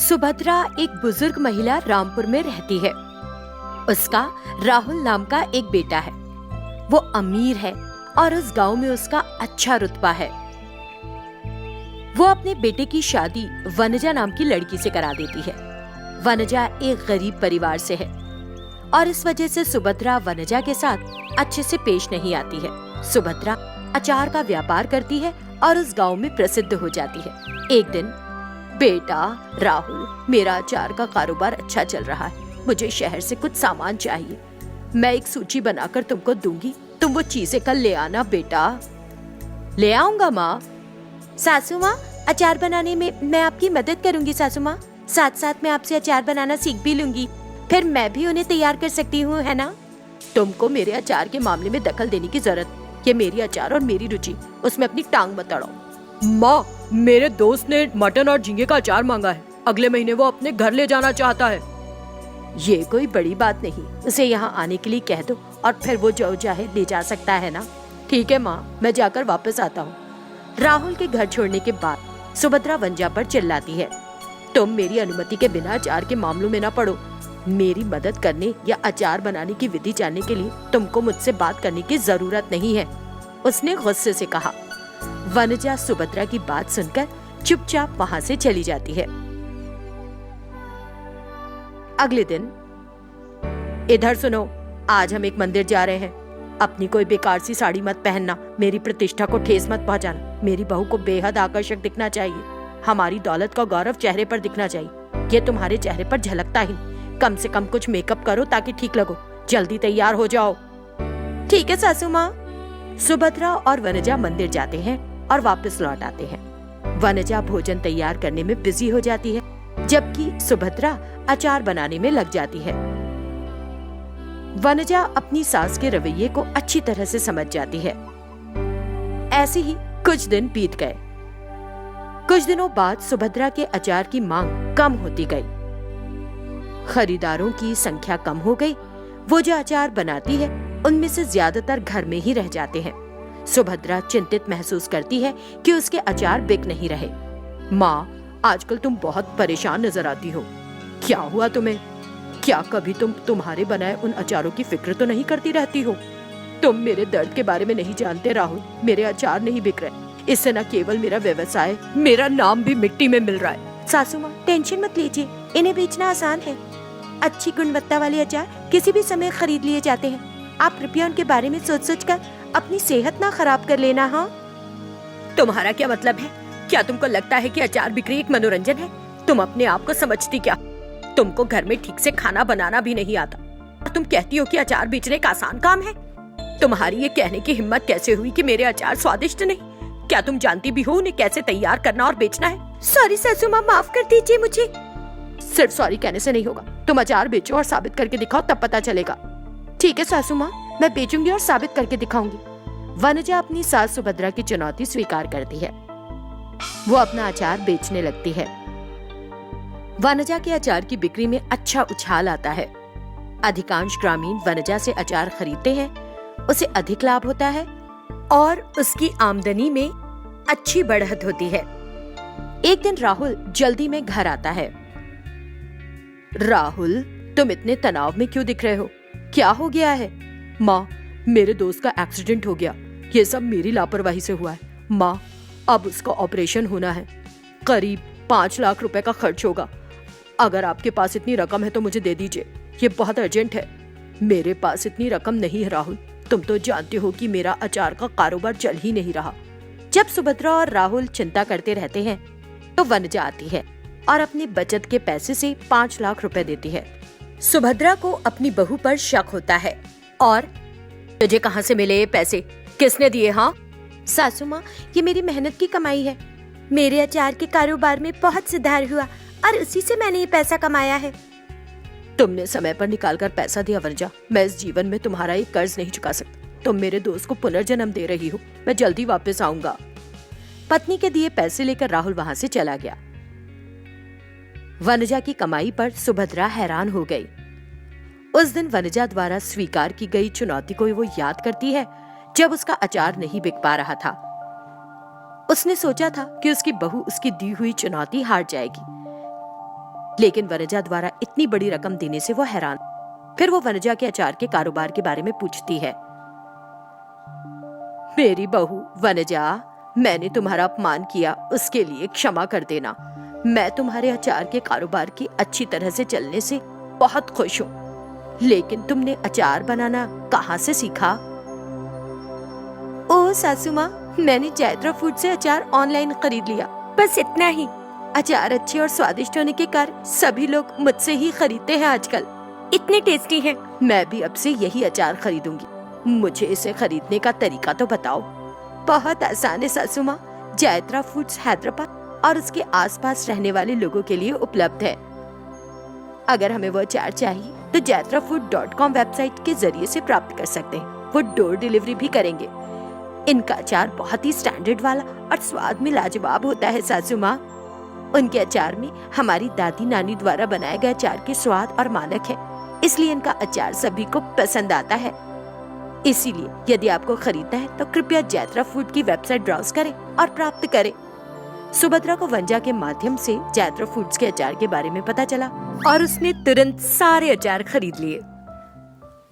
सुभद्रा एक बुजुर्ग महिला रामपुर में रहती है। उसका राहुल नाम का एक बेटा है। वो अमीर है और उस गांव में उसका अच्छा रुतबा है। वो अपने बेटे की शादी वनजा नाम की लड़की से करा देती है। वनजा एक गरीब परिवार से है और इस वजह से सुभद्रा वनजा के साथ अच्छे से पेश नहीं आती है। सुभद्रा अचार का व्यापार करती है और उस गांव में प्रसिद्ध हो जाती है। एक दिन, बेटा राहुल, मेरा अचार का कारोबार अच्छा चल रहा है, मुझे शहर से कुछ सामान चाहिए। मैं एक सूची बनाकर तुमको दूंगी, तुम वो चीजें कल ले आना बेटा। ले आऊंगा माँ। सासू माँ, अचार बनाने में मैं आपकी मदद करूंगी सासू माँ। साथ साथ मैं आपसे अचार बनाना सीख भी लूंगी, फिर मैं भी उन्हें तैयार कर सकती हूँ, है ना? तुमको मेरे अचार के मामले में दखल देने की जरूरत। ये मेरी अचार और मेरी रुचि, उसमें अपनी टांग मत अड़ाओ। माँ, मेरे दोस्त ने मटन और झींगे का अचार मांगा है। अगले महीने वो अपने घर ले जाना चाहता है। ये कोई बड़ी बात नहीं, उसे यहाँ आने के लिए कह दो और फिर वो जो चाहे ले जा सकता है ना। ठीक है माँ, मैं जाकर वापस आता हूँ। राहुल के घर छोड़ने के बाद सुभद्रा वनजा पर चिल्लाती है, तुम मेरी अनुमति के बिना अचार के मामलों में ना पड़ो। मेरी मदद करने या अचार बनाने की विधि जानने के लिए तुमको मुझसे बात करने की जरूरत नहीं है, उसने गुस्से से कहा। वनजा सुभद्रा की बात सुनकर चुपचाप वहाँ से चली जाती है। अगले दिन, इधर सुनो, आज हम एक मंदिर जा रहे हैं। अपनी कोई बेकार सी साड़ी मत पहनना, मेरी प्रतिष्ठा को ठेस मत पहुंचाना। मेरी बहू को बेहद आकर्षक दिखना चाहिए, हमारी दौलत का गौरव चेहरे पर दिखना चाहिए। ये तुम्हारे चेहरे पर झलकता ही, कम से कम कुछ मेकअप करो ताकि ठीक लगो। जल्दी तैयार हो जाओ। ठीक है सासू माँ। सुभद्रा और वनजा मंदिर जाते हैं और वापस लौट आते हैं। वनजा भोजन तैयार करने में बिजी हो जाती है, जबकि सुभद्रा अचार बनाने में लग जाती है। वनजा अपनी सास के रवैये को अच्छी तरह से समझ जाती है। ऐसे ही कुछ दिन बीत गए। कुछ दिनों बाद सुभद्रा के अचार की मांग कम होती गई। खरीदारों की संख्या कम हो गई। वो जो अचार बनाती है उनमें से ज्यादातर घर में ही रह जाते हैं। सुभद्रा चिंतित महसूस करती है कि उसके अचार बिक नहीं रहे। माँ, आजकल तुम बहुत परेशान नजर आती हो। क्या हुआ तुम्हें? क्या कभी तुम तुम्हारे बनाए उन अचारों की फिक्र तो नहीं करती रहती हो? तुम मेरे दर्द के बारे में नहीं जानते राहुल। मेरे अचार नहीं बिक रहे, इससे न केवल मेरा व्यवसाय, मेरा नाम भी मिट्टी में मिल रहा है। सासू माँ, टेंशन मत लीजिए, इन्हें बेचना आसान है। अच्छी गुणवत्ता वाले अचार किसी भी समय खरीद लिए जाते हैं। आप कृपया उनके बारे में सोच कर अपनी सेहत ना खराब कर लेना। हाँ, तुम्हारा क्या मतलब है? क्या तुमको लगता है कि अचार बिक्री एक मनोरंजन है? तुम अपने आप को समझती क्या? तुमको घर में ठीक से खाना बनाना भी नहीं आता और तुम कहती हो कि अचार बेचने का आसान काम है। तुम्हारी ये कहने की हिम्मत कैसे हुई कि मेरे अचार स्वादिष्ट नहीं? क्या तुम जानती भी हो उन्हें कैसे तैयार करना और बेचना है? सॉरी सासू माँ, माफ कर दीजिए मुझे। सिर्फ सॉरी कहने से नहीं होगा, तुम अचार बेचो और साबित करके दिखाओ, तब पता चलेगा। ठीक है सासू माँ, मैं बेचूंगी और साबित करके दिखाऊंगी। वनजा अपनी सास सुभद्रा की चुनौती स्वीकार करती है। वो अपना अचार बेचने लगती है। वनजा के अचार की बिक्री में अच्छा उछाल आता है। अधिकांश ग्रामीण वनजा से अचार खरीदते हैं, उसे अधिक लाभ होता है और उसकी आमदनी में अच्छी बढ़त होती है। एक दिन राहुल जल्दी में घर आता है। राहुल, तुम इतने तनाव में क्यों दिख रहे हो? क्या हो गया है? माँ, मेरे दोस्त का एक्सीडेंट हो गया। ये सब मेरी लापरवाही से हुआ है। माँ, अब उसका ऑपरेशन होना है। करीब 5 लाख रुपए का खर्च होगा। अगर आपके पास इतनी रकम है तो मुझे दे दीजिए, ये बहुत अर्जेंट है। मेरे पास इतनी रकम नहीं है राहुल, तुम तो जानते हो कि मेरा अचार का कारोबार चल ही नहीं रहा। जब सुभद्रा और राहुल चिंता करते रहते हैं तो वनजा आती है और अपनी बचत के पैसे से 5 लाख रुपए देती है। सुभद्रा को अपनी बहू पर शक होता है और तुझे कहाँ से मिले ये पैसे? किसने दिए? हाँ सासू माँ, ये मेरी मेहनत की कमाई है। मेरे अचार के कारोबार में बहुत सुधार हुआ और उसी से मैंने ये पैसा कमाया है। तुमने समय पर निकालकर पैसा दिया वनजा। मैं इस जीवन में तुम्हारा एक कर्ज नहीं चुका सकता। तुम मेरे दोस्त को पुनर्जन्म दे रही हो। मैं जल्दी वापस आऊंगा। पत्नी के दिए पैसे लेकर राहुल वहाँ से चला गया। वनजा की कमाई पर सुभद्रा हैरान हो गई। उस दिन वनजा द्वारा स्वीकार की गई चुनौती को वो याद करती है जब उसका अचार नहीं बिक पा रहा था। उसने सोचा था कि उसकी बहू उसकी दी हुई चुनौती हार जाएगी, लेकिन वनजा द्वारा इतनी बड़ी रकम देने से वो हैरान। फिर वो वनजा के अचार के कारोबार के बारे में पूछती है। मेरी बहू वनजा, मैंने तुम्हारा अपमान किया, उसके लिए क्षमा कर देना। मैं तुम्हारे अचार के कारोबार की अच्छी तरह से चलने से बहुत खुश हूँ, लेकिन तुमने अचार बनाना कहाँ से सीखा? ओह सासू माँ, मैंने जैत्रा फूड से अचार ऑनलाइन खरीद लिया, बस इतना ही। अचार अच्छे और स्वादिष्ट होने के कारण सभी लोग मुझसे ही खरीदते हैं आजकल। इतने टेस्टी हैं। मैं भी अब से यही अचार खरीदूंगी। मुझे इसे खरीदने का तरीका तो बताओ। बहुत आसान है सासू माँ। जैत्रा फूड्स हैदराबाद और उसके आसपास रहने वाले लोगों के लिए उपलब्ध है। अगर हमें वो अचार चाहिए तो jaitrafood.com वेबसाइट के जरिए से प्राप्त कर सकते हैं। वो डोर डिलीवरी भी करेंगे। इनका अचार बहुत ही स्टैंडर्ड वाला और स्वाद में लाजवाब होता है सासू माँ। उनके अचार में हमारी दादी नानी द्वारा बनाए गए अचार के स्वाद और मानक है, इसलिए इनका अचार सभी को पसंद आता है। इसीलिए यदि आपको खरीदना है तो कृपया जैत्रा फूड की वेबसाइट ब्राउज करें और प्राप्त करें। सुभद्रा को वनजा के माध्यम से जैत्रा फूड्स के अचार के बारे में पता चला और उसने तुरंत सारे अचार खरीद लिए।